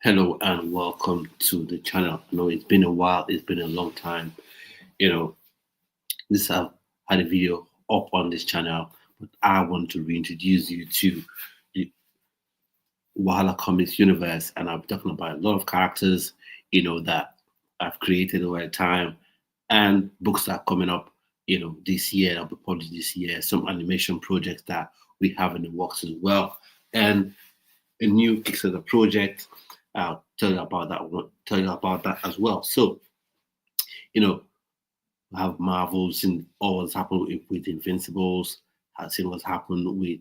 Hello and welcome to the channel. I know it's been a while, it's been a long time. You know, this I've had a video up on this channel, but I want to reintroduce you to the Wahala Comics universe, and I'll be talking about a lot of characters, that I've created over time, and books that are coming up, this year, that'll be published this year, some animation projects that we have in the works as well, and a new Kickstarter project. I'll tell you about that one, tell you about that as well. So, you know, we have Marvel, seen all what's happened with Invincibles, have seen what's happened with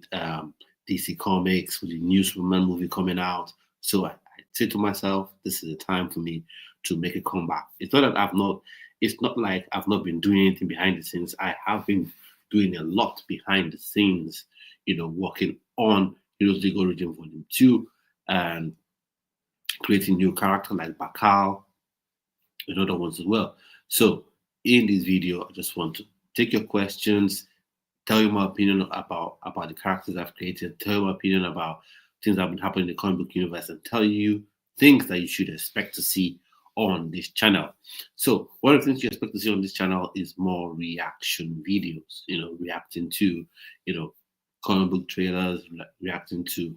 DC Comics, with the new Superman movie coming out. So I say to myself, this is the time for me to make a comeback. It's not like I've not been doing anything behind the scenes. I have been doing a lot behind the scenes, working on Heroes League Origin Volume 2 and creating new characters like Bakal and other ones as well. So in this video, I just want to take your questions, tell you my opinion about the characters I've created, tell you my opinion about things that have been happening in the comic book universe, and tell you things that you should expect to see on this channel. So one of the things you expect to see on this channel is more reaction videos, reacting to, comic book trailers, reacting to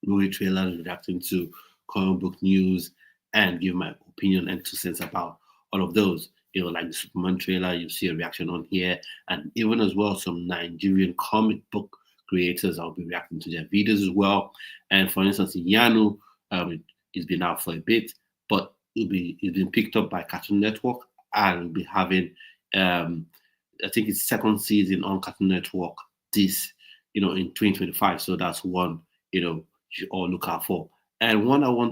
movie trailers, reacting to comic book news, and give my opinion and 2 cents about all of those. Like the Superman trailer, you see a reaction on here, and even as well some Nigerian comic book creators. I'll be reacting to their videos as well. And for instance, Yanu, it's been out for a bit, but it's been picked up by Cartoon Network, and we'll be having I think it's second season on Cartoon Network this in 2025. So that's one you should all look out for. And one anime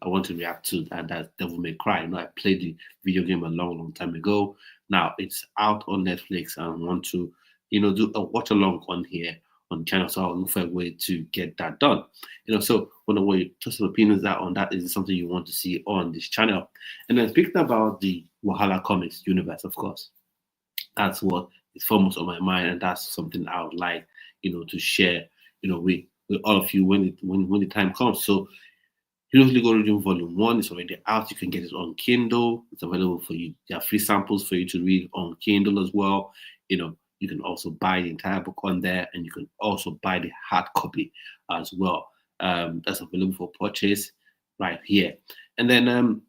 I want to react to, and that's Devil May Cry. I played the video game a long, long time ago. Now it's out on Netflix, and I want to, do a watch along on here on the channel. So I'll look for a way to get that done. So what your trusted opinions are on that. Is it something you want to see on this channel? And then speaking about the Wahala Comics universe, of course, that's what is foremost on my mind, and that's something I would like, to share, with all of you when the time comes. So Heroes League Origin Volume 1 is already out. You can get it on Kindle. It's available for you. There are free samples for you to read on Kindle as well. You can also buy the entire book on there, and you can also buy the hard copy as well. That's available for purchase right here. And then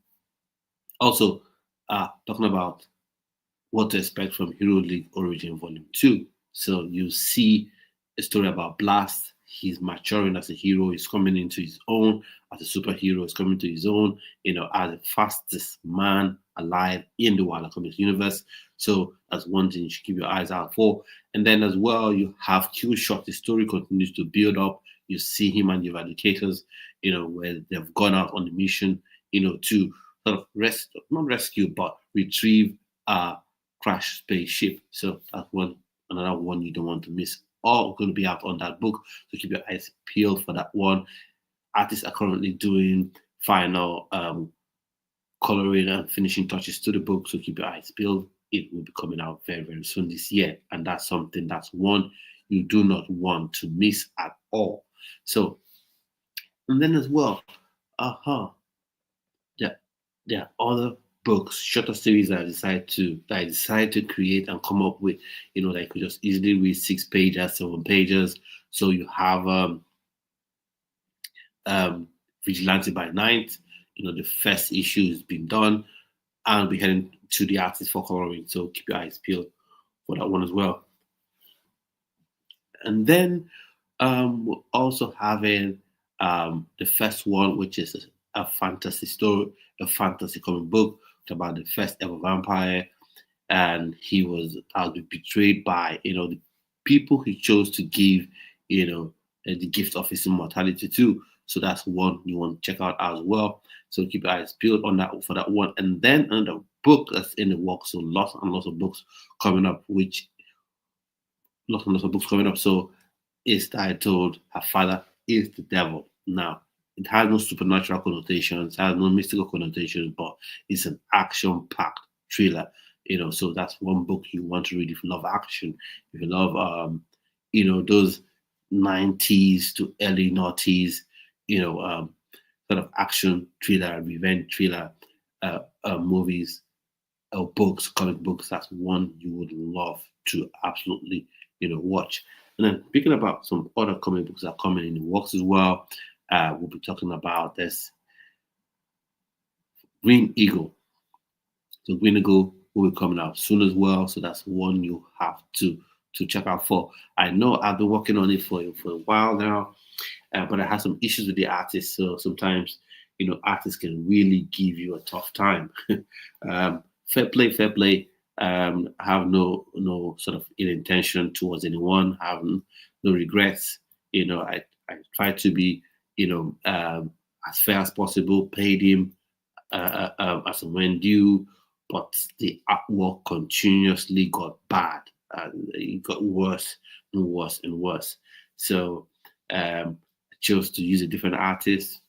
also talking about what to expect from Hero League Origin Volume 2. So you see a story about Blast. He's maturing as a hero. He's coming into his own as a superhero. He's coming to his own, as the fastest man alive in the Wahala Comics universe. So that's one thing you should keep your eyes out for. And then as well, you have Killshot. The story continues to build up. You see him and the Eradicators, where they've gone out on the mission, to sort of not rescue, but retrieve crash spaceship. So that's another one you don't want to miss. All going to be out on that book, so keep your eyes peeled for that one. Artists are currently doing final coloring and finishing touches to the book, so keep your eyes peeled. It will be coming out very, very soon this year, and that's one you do not want to miss at all. So, and then as well, there are other books, shorter series that I decided to create and come up with, that you could just easily read 6 pages, 7 pages. So you have Vigilante by Night. The first issue has been done, and we're heading to the artist for coloring. So keep your eyes peeled for that one as well. And then we're also having the first one, which is a fantasy story, a fantasy comic book about the first ever vampire, and he was betrayed by the people he chose to give the gift of his immortality to. So that's one you want to check out as well. So keep your eyes peeled on that for that one. And then another book that's in the works. So lots and lots of books coming up, So it's titled Her Father is the Devil. Now, it has no supernatural connotations, has no mystical connotations, but it's an action-packed thriller. So that's one book you want to read if you love action, if you love those 90s to early noughties, sort of action thriller, revenge thriller movies or books, comic books. That's one you would love to absolutely, watch. And then speaking about some other comic books that are coming in the works as well, we'll be talking about this Green Eagle. So Green Eagle will be coming out soon as well. So that's one you have to check out for. I know I've been working on it for a while now, but I had some issues with the artist. So sometimes, artists can really give you a tough time. Fair play, fair play. I have no sort of ill intention towards anyone. I have no regrets. I try to be, as fair as possible. Paid him as and when due, but the artwork continuously got bad, and it got worse and worse and worse. So I chose to use a different artist,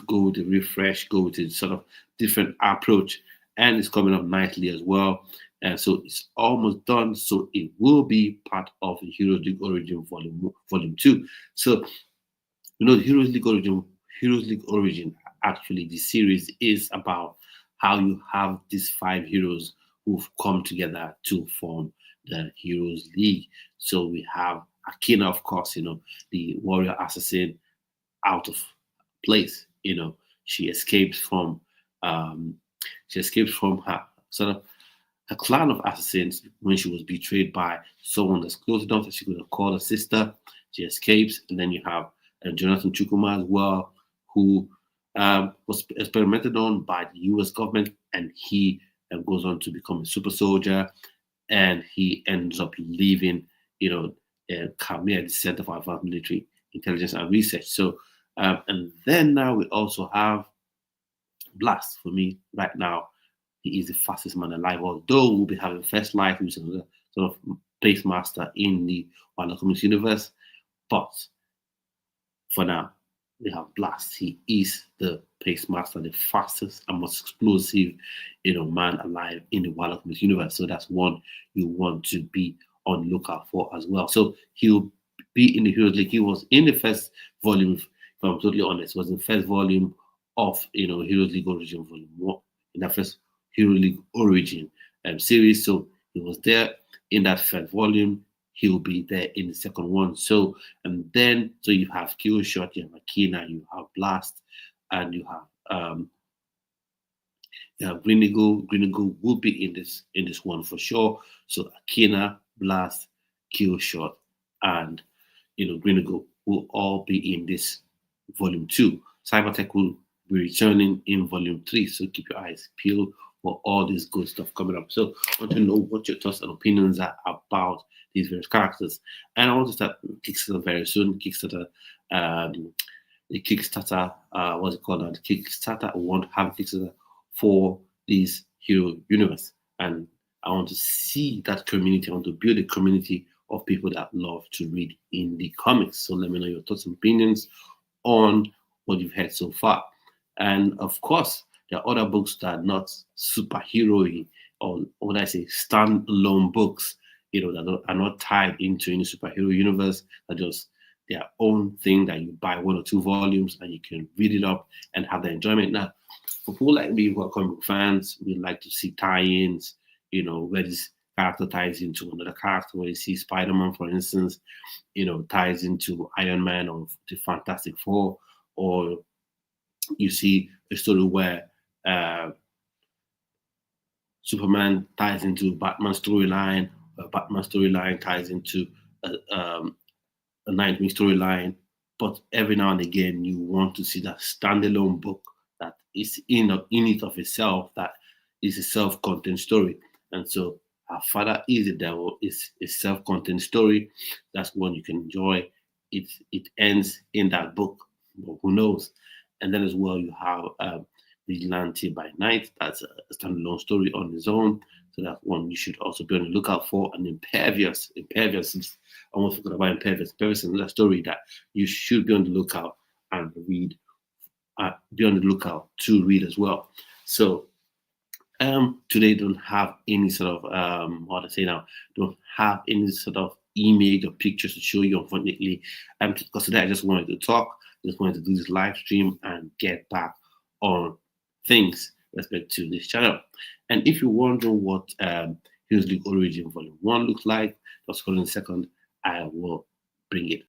go with the refresh, go with a sort of different approach, and it's coming up nicely as well. And so it's almost done. So it will be part of the Heroes League Origin Volume 2. So the Heroes League Origin, actually the series is about how you have these 5 heroes who've come together to form the Heroes League. So we have Akina, of course, the warrior assassin out of place. She escapes from her sort of a clan of assassins when she was betrayed by someone that's close enough that she could have called her sister. She escapes, and then you have Jonathan Chukuma as well, who was experimented on by the U.S. government, and he goes on to become a super soldier, and he ends up leaving, Khmer at the Center for Advanced Military Intelligence and Research. So, and then now we also have Blast. For me, right now, he is the fastest man alive. Although we'll be having First Light, who's another sort of place master in the Wonder Comics universe, but for now, we have Blast. He is the pace master, the fastest and most explosive, man alive in the Wild Comics universe. So that's one you want to be on the lookout for as well. So he'll be in the Heroes League. He was in the first volume, if I'm totally honest, was in the first volume of Heroes League Origin Volume 1, in that first Hero League Origin series. So he was there in that first volume. He'll be there in the second one. So, and then, so you have Killshot, you have Akina, you have Blast, and you have Green Eagle. Green Eagle will be in this one for sure. So Akina, Blast, Killshot, and Green Eagle will all be in this volume 2. Cybertech will be returning in volume 3. So keep your eyes peeled for all this good stuff coming up. So I want to know what your thoughts and opinions are about these various characters. And I want to start Kickstarter very soon. Kickstarter, the Kickstarter, what's it called now? The Kickstarter, I want to have a Kickstarter for this hero universe. And I want to see that community. I want to build a community of people that love to read indie comics. So let me know your thoughts and opinions on what you've heard so far. And of course, there are other books that are not superhero-y, or what I say, standalone books, that are not tied into any superhero universe, that just their own thing that you buy 1 or 2 volumes and you can read it up and have the enjoyment. Now, for people like me who are comic book fans, we like to see tie-ins, where this character ties into another character, where you see Spider-Man, for instance, ties into Iron Man or the Fantastic Four, or you see a story where Superman ties into Batman's storyline, Batman storyline ties into a Nightwing storyline. But every now and again, you want to see that standalone book that is in it of itself, that is a self-contained story. And so, Our Father is the Devil is a self-contained story. That's one you can enjoy. It ends in that book, but who knows? And then as well, you have Vigilante by Night. That's a standalone story on its own. So that's one you should also be on the lookout for. And Impervious, I almost forgot about Impervious. Impervious is another story that you should be on the lookout and read. Be on the lookout to read as well. So today don't have any sort of don't have any sort of image or pictures to show you, unfortunately. Because today I just wanted to talk, just wanted to do this live stream and get back on things respect to this channel. And if you're wondering what Heroes League Origin Volume 1 looks like, just hold on a second, I will bring it.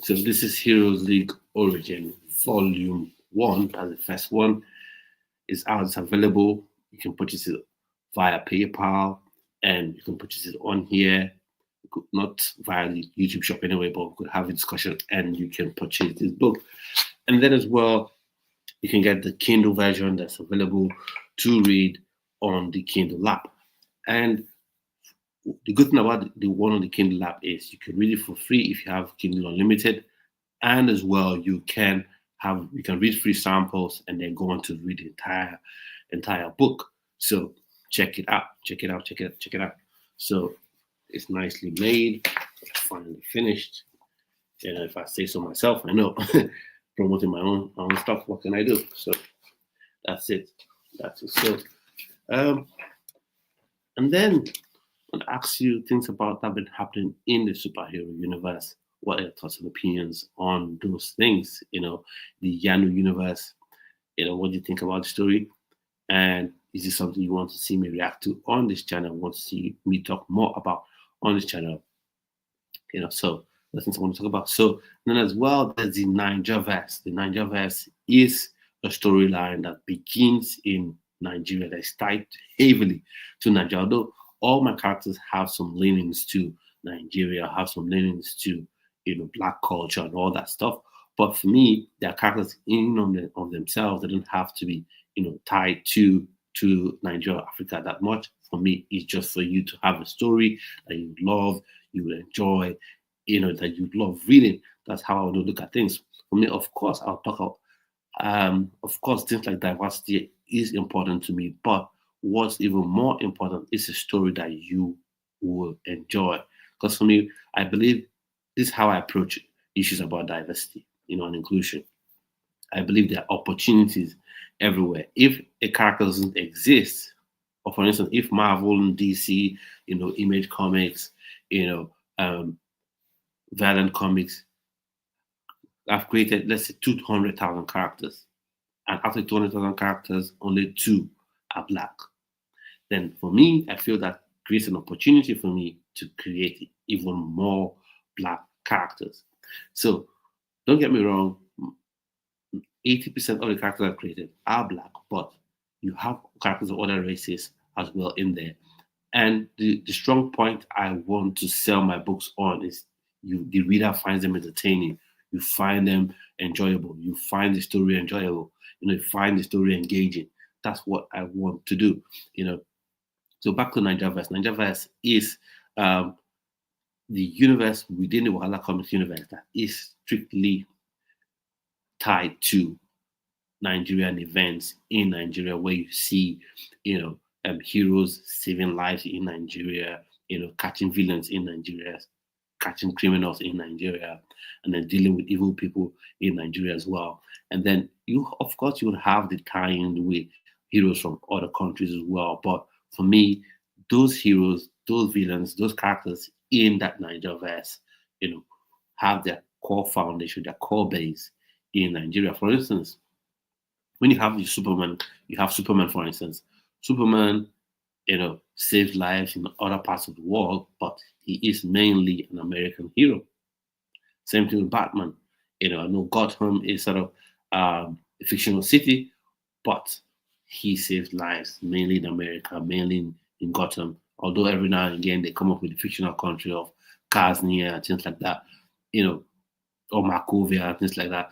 So this is Heroes League Origin Volume 1, that's the first one. It's out, it's available. You can purchase it via PayPal and you can purchase it on here. Not via the YouTube shop anyway, but we could have a discussion and you can purchase this book. And then as well, you can get the Kindle version that's available to read on the Kindle app. And the good thing about the one on the Kindle app is you can read it for free if you have Kindle Unlimited, and as well you can read free samples and then go on to read the entire book. So check it out. So it's nicely made, finally finished. And if I say so myself, I know promoting my own stuff. What can I do? So that's it. So and then I'll ask you things about that have been happening in the superhero universe. What are your thoughts and opinions on those things? The Yanu universe. What do you think about the story? And is this something you want to see me react to on this channel? Want to see me talk more about on this channel? So that's what I want to talk about. So then as well, there's the Nigerverse. The Nigerverse is a storyline that begins in Nigeria, that is tied heavily to Nigeria. Although all my characters have some leanings to Nigeria, have some leanings to Black culture and all that stuff. But for me, their characters in on themselves, they don't have to be tied to Nigeria, Africa that much. For me, it's just for you to have a story that you love, you will enjoy, that you love reading. That's how I would look at things. For me, of course, I'll talk about of course, things like diversity is important to me, but what's even more important is a story that you will enjoy. Because for me, I believe this is how I approach issues about diversity, and inclusion. I believe there are opportunities everywhere. If a character doesn't exist, or for instance, if Marvel and DC, Image Comics, Valiant Comics, I've created, let's say, 200,000 characters. And after 200,000 characters, only 2 are Black. Then for me, I feel that creates an opportunity for me to create even more Black characters. So don't get me wrong, 80% of the characters I've created are Black, but you have characters of other races as well in there. And the strong point I want to sell my books on is the reader finds them entertaining. You find them enjoyable. You find the story enjoyable. You find the story engaging. That's what I want to do. So back to Nigerverse. Nigerverse is the universe within the Wahala Comics universe that is strictly tied to Nigerian events in Nigeria, where you see, heroes saving lives in Nigeria, catching villains in Nigeria, catching criminals in Nigeria, and then dealing with evil people in Nigeria as well. And then you would have the tie-in with heroes from other countries as well. But for me, those heroes, those villains, those characters in that Nigerverse, have their core foundation, their core base in Nigeria. For instance, when you have Superman, for instance. Superman, saves lives in other parts of the world, but he is mainly an American hero. Same thing with Batman. I know Gotham is sort of a fictional city, but he saves lives mainly in America, mainly in Gotham. Although every now and again they come up with the fictional country of Kaznia, things like that, or Markovia, things like that.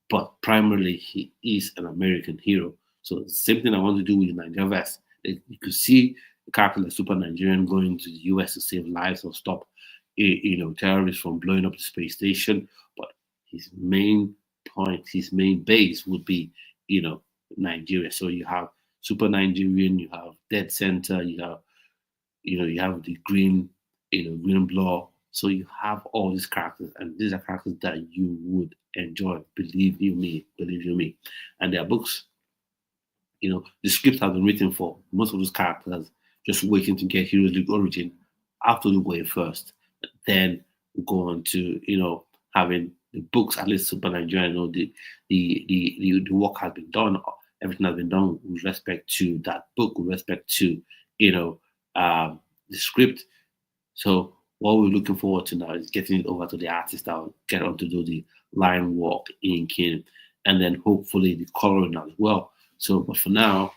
But primarily, he is an American hero. So the same thing I want to do with Nigerverse. You could see a character like Super Nigerian going to the US to save lives or stop, terrorists from blowing up the space station. But his main point, his main base would be, Nigeria. So you have Super Nigerian, you have Dead Center, you have the green, green block, So you have all these characters, and these are characters that you would enjoy. Believe you me, believe you me. And there are books, the script has been written for most of those characters, just waiting to get Heroes League Origin after we go in first. Then we go on to, having the books, at least Super Nigerian, the work has been done, everything has been done with respect to that book, with respect to, the script. So what we're looking forward to now is getting it over to the artist that will get on to do the line work, inking, and then hopefully the coloring as well. So, but for now,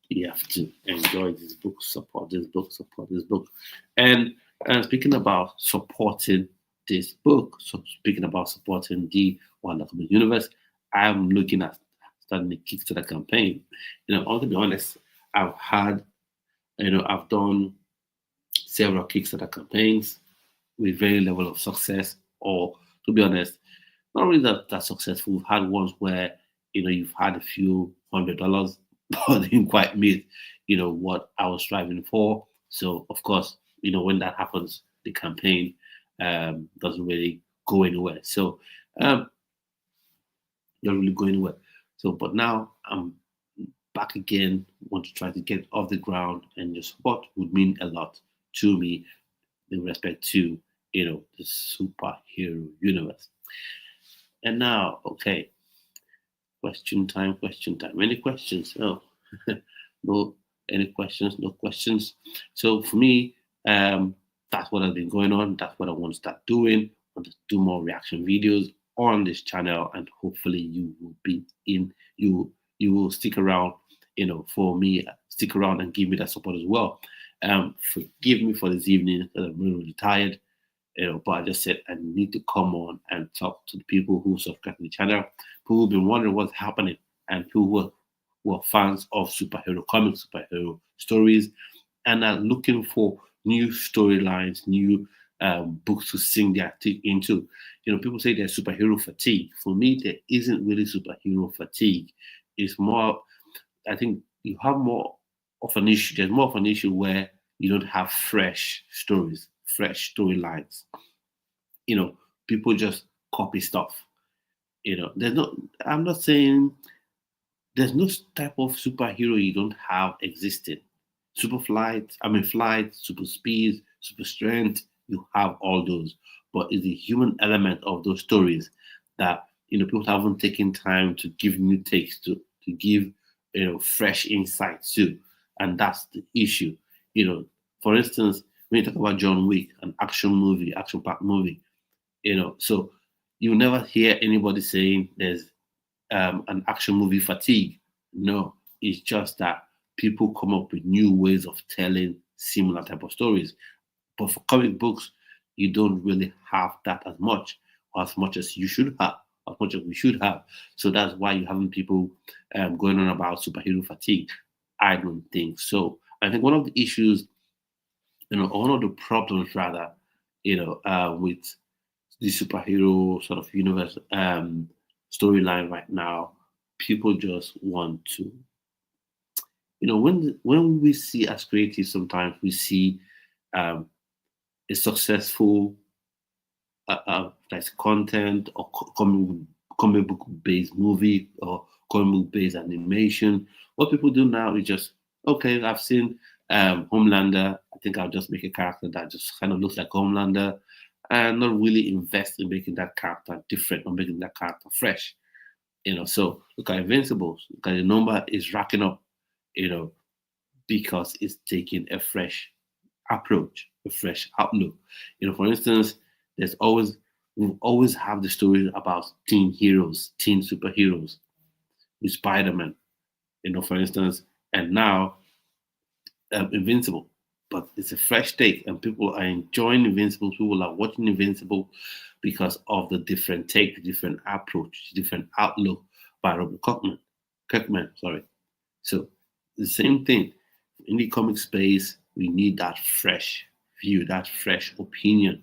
you have to enjoy this book, support this book, support this book. And speaking about supporting this book, so speaking about supporting the Wahala Universe, I'm looking at starting the Kickstarter campaign. I want to be honest, I've done several Kickstarter campaigns with very level of success, or to be honest, not really that successful. We've had ones where you've had a few $100, but didn't quite meet what I was striving for. So of course, when that happens, the campaign doesn't really go anywhere. So doesn't really go anywhere. So, but now I'm back again. Want to try to get off the ground, and your support would mean a lot to me in respect to the superhero universe. And now, okay, question time. Any questions? Oh, no, any questions? No questions. So for me, that's what has been going on. That's what I want to start doing. I want to do more reaction videos on this channel, and hopefully you will be in. You will stick around. For me, stick around and give me that support as well. Forgive me for this evening because I'm really, really tired. But I just said I need to come on and talk to the people who subscribe to the channel, people who've been wondering what's happening, and people who are fans of superhero comics, superhero stories, and are looking for new storylines, new books to sink their teeth into. People say there's superhero fatigue. For me, there isn't really superhero fatigue. It's more, I think you have more of an issue. There's more of an issue where you don't have fresh stories, fresh storylines. People just copy stuff. There's no. I'm not saying there's no type of superhero you don't have existing. Flight, super speed, super strength. You have all those, but it's the human element of those stories that people haven't taken time to give new takes to give fresh insights to, and that's the issue. For instance, when you talk about John Wick, an action-packed movie, so you never hear anybody saying there's an action movie fatigue. No, it's just that people come up with new ways of telling similar type of stories. But for comic books, you don't really have that as much as you should have, as much as we should have. So that's why you're having people going on about superhero fatigue. I don't think so. I think one of the issues, one of the problems rather, with the superhero sort of universe storyline right now, people just want to, when we see as creatives, sometimes we see a successful like content or comic book based movie or comic book based animation. What people do now is just, okay, I've seen Homelander. I think I'll just make a character that just kind of looks like Homelander, and not really invest in making that character different or making that character fresh. So look at Invincibles. Look at the number is racking up, because it's taking a fresh approach, a fresh outlook. For instance, we always have the stories about teen heroes, teen superheroes with Spider-Man, for instance, and now Invincible. But it's a fresh take, and people are enjoying Invincible. People are watching Invincible because of the different take, the different approach, the different outlook by Robert Kirkman. Sorry. So the same thing in the comic space. We need that fresh view, that fresh opinion.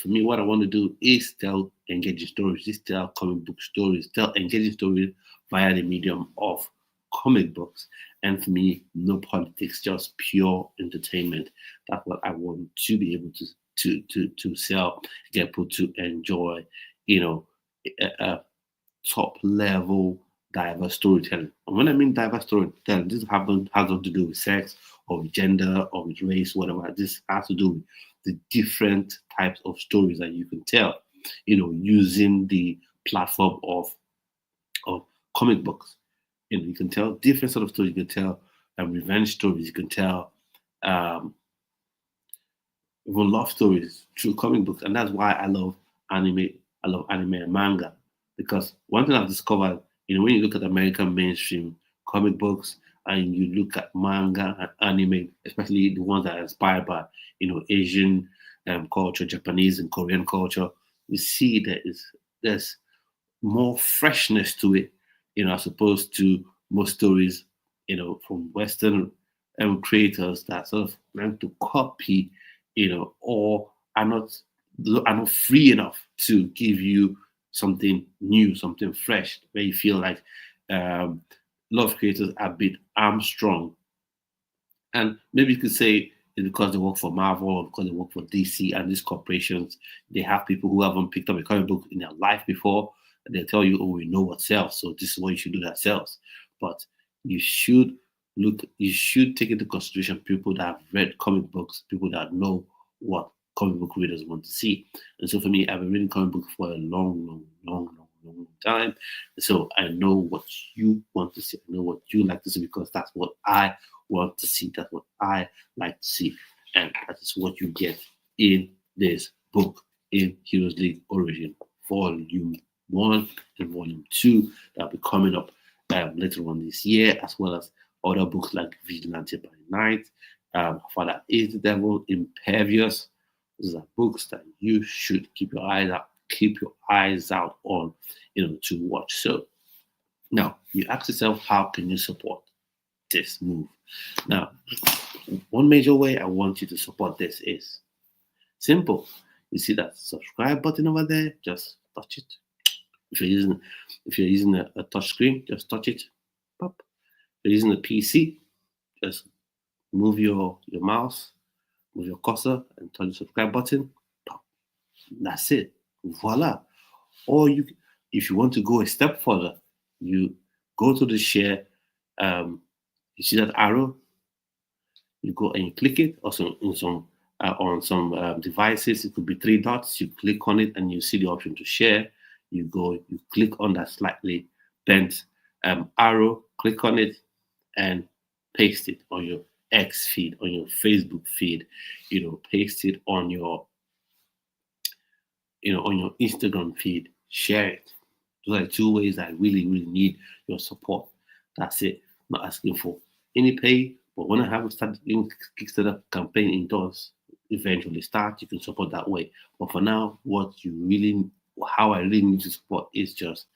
For me, what I want to do is tell engaging stories, is tell comic book stories, tell engaging stories via the medium of comic books. And for me, no politics, just pure entertainment. That's what I want to be able to to sell, get people to enjoy, you know, a top level diverse storytelling. And when I mean diverse storytelling, this has nothing to do with sex or with gender or with race, whatever. This has to do with the different types of stories that you can tell, using the platform of comic books. You can tell different sort of stories. You can tell revenge stories. You can tell um, even love stories through comic books, and that's why I love anime. I love anime and manga because one thing I've discovered, when you look at American mainstream comic books and you look at manga and anime, especially the ones that are inspired by Asian culture, Japanese and Korean culture, you see there's more freshness to it, as opposed to most stories, from Western creators that sort of learn to copy, or are not free enough to give you something new, something fresh, where you feel like a lot of creators are a bit armstrong. And maybe you could say it's because they work for Marvel or because they work for DC, and these corporations, they have people who haven't picked up a comic book in their life before. And they tell you, oh, we know what sells, so this is what you should do that sells. But you should take into consideration people that have read comic books, people that know what comic book readers want to see. And so for me, I've been reading comic books for a long time. So I know what you want to see. I know what you like to see because that's what I want to see. That's what I like to see. And that is what you get in this book, in Heroes League Origin, Volume 1 and Volume 2 that'll be coming up later on this year, as well as other books like Vigilante by Night, Father is the Devil, Impervious. These are books that you should keep your eyes out on, to watch. So now you ask yourself, how can you support this move? Now, one major way I want you to support this is simple. You see that subscribe button over there? Just touch it. If you're using a touch screen, just touch it. Pop. If you're using a PC, just move your mouse, move your cursor, and touch the subscribe button. Pop. That's it. Voila. Or if you want to go a step further, you go to the share. You see that arrow? You go and you click it. Also, on some devices, it could be 3 dots. You click on it, and you see the option to share. You click on that slightly bent arrow, click on it, and paste it on your X feed, on your Facebook feed. Paste it on your Instagram feed. Share it. Those are 2 ways that I really, really need your support. That's it. I'm not asking for any pay, but when I haven't started doing Kickstarter campaign indoors, eventually start, you can support that way. But for now, how I really need to support is just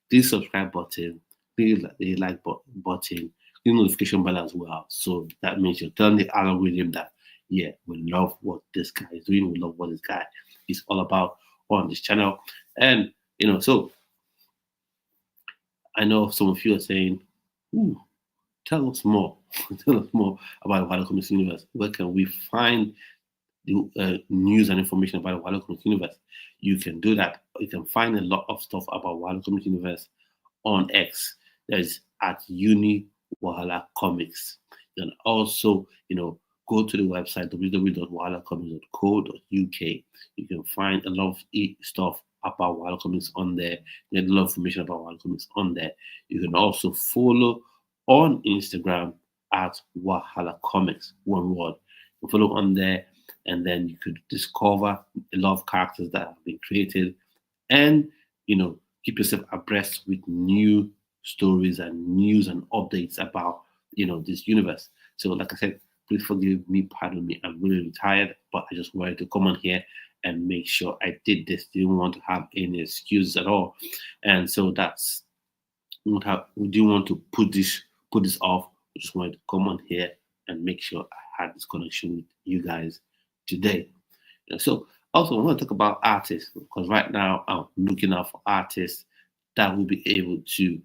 this subscribe button, the like button, the notification bell as well. So that means you're telling the algorithm that, yeah, we love what this guy is doing. We love what this guy is all about on this channel. And, so I know some of you are saying, tell us more. Tell us more about the Wahala Comics Universe. Where can we find the news and information about the Wahala Comics Universe? You can do that. You can find a lot of stuff about Wahala Comics Universe on X. There's at Uni Wahala Comics. You can also, go to the website www.wahalacomics.co.uk. You can find a lot of stuff about Wahala Comics on there. Get a lot of information about Wahala Comics on there. You can also follow on Instagram at Wahala Comics, one word. You can follow on there, and then you could discover a lot of characters that have been created, and keep yourself abreast with new stories and news and updates about this universe. So like I said, please forgive me, pardon me, I'm really tired, but I just wanted to come on here and make sure I did this. Didn't want to have any excuses at all. And so that's we didn't want to put this off. We just wanted to come on here and make sure I had this connection with you guys today. So also I want to talk about artists, because right now I'm looking out for artists that will be able to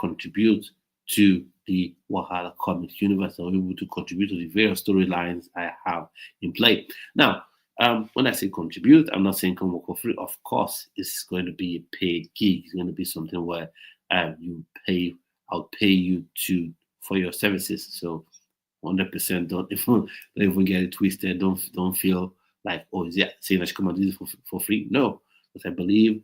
contribute to the Wahala Comics universe, or able to contribute to the various storylines I have in play. Now, When I say contribute, I'm not saying come work for free. Of course, it's going to be a paid gig. It's going to be something where you pay. I'll pay you to for your services. So 100%. Don't even get it twisted. Don't feel like, oh, is it saying I should come and do this for free? No, because I believe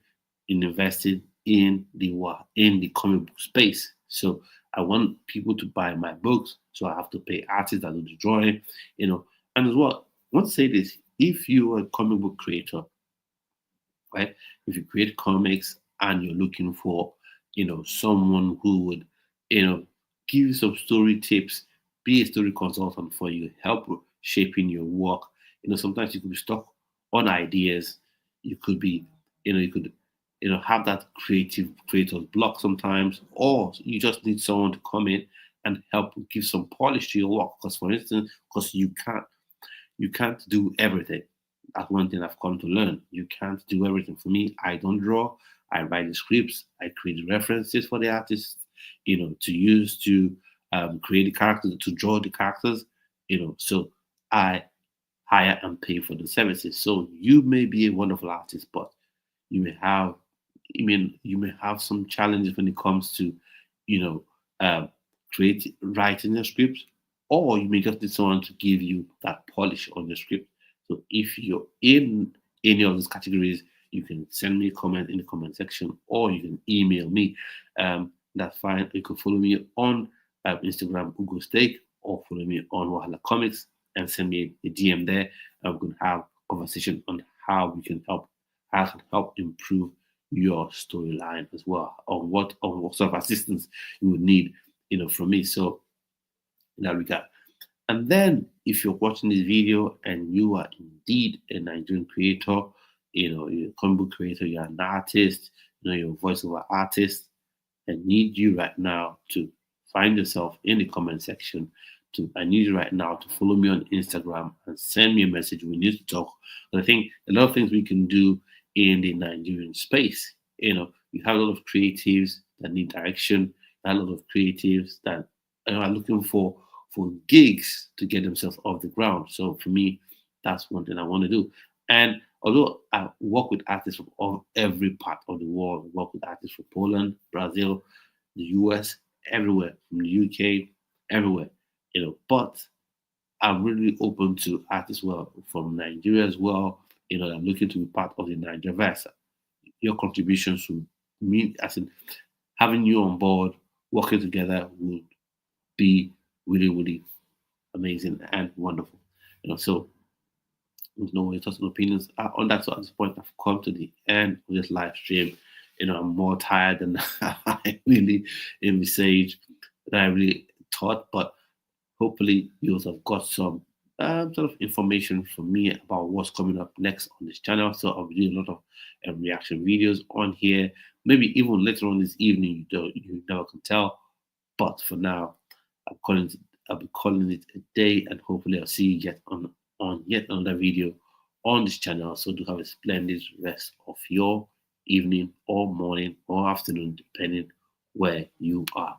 in investing in the comic book space. So I want people to buy my books. So I have to pay artists that do the drawing, And as well, I want to say this: if you are a comic book creator, right? If you create comics and you're looking for, someone who would, give you some story tips, be a story consultant for you, help with shaping your work. Sometimes you could be stuck on ideas. You could be, you could, have that creator's block sometimes, or you just need someone to come in and help give some polish to your work. Because, for instance, because you can't do everything. That's one thing I've come to learn. You can't do everything. For me, I don't draw. I write the scripts. I create the references for the artists, to use to create the characters, to draw the characters, So I hire and pay for the services. So you may be a wonderful artist, but you may have, you may have some challenges when it comes to, you know, uh, writing your scripts, or you may just need someone to give you that polish on your script. So if you're in any of those categories, you can send me a comment in the comment section, or you can email me. That's fine. You can follow me on Instagram, Ugo Steak, or follow me on Wahala Comics and send me a DM there. And we can have a conversation on how I can help improve your storyline as well, on what sort of assistance you would need, from me. So in that regard. And then if you're watching this video and you are indeed a Nigerian creator, you're a comic book creator, you're an artist, you're a voiceover artist, I need you right now to find yourself in the comment section. I need you right now to follow me on Instagram and send me a message. We need to talk. And I think a lot of things we can do in the Nigerian space. We have a lot of creatives that need direction. A lot of creatives that are looking for gigs to get themselves off the ground. So for me, that's one thing I want to do. And although I work with artists from every part of the world, I work with artists from Poland, Brazil, the US, everywhere, from the UK, everywhere, but I'm really open to artists well from Nigeria as well, I'm looking to be part of the Nigeriverse. Your contributions would mean, as in having you on board, working together would be really, really amazing and wonderful. So with no way thoughts and opinions on that. So at this point, I've come to the end of this live stream. I'm more tired than I really envisaged, than I really thought, but hopefully you also have got some sort of information from me about what's coming up next on this channel. So I'll be doing a lot of reaction videos on here. Maybe even later on this evening, you never can tell. But for now, I'll be calling it a day, and hopefully I'll see you yet on yet another video on this channel. So do have a splendid rest of your evening or morning or afternoon, depending where you are.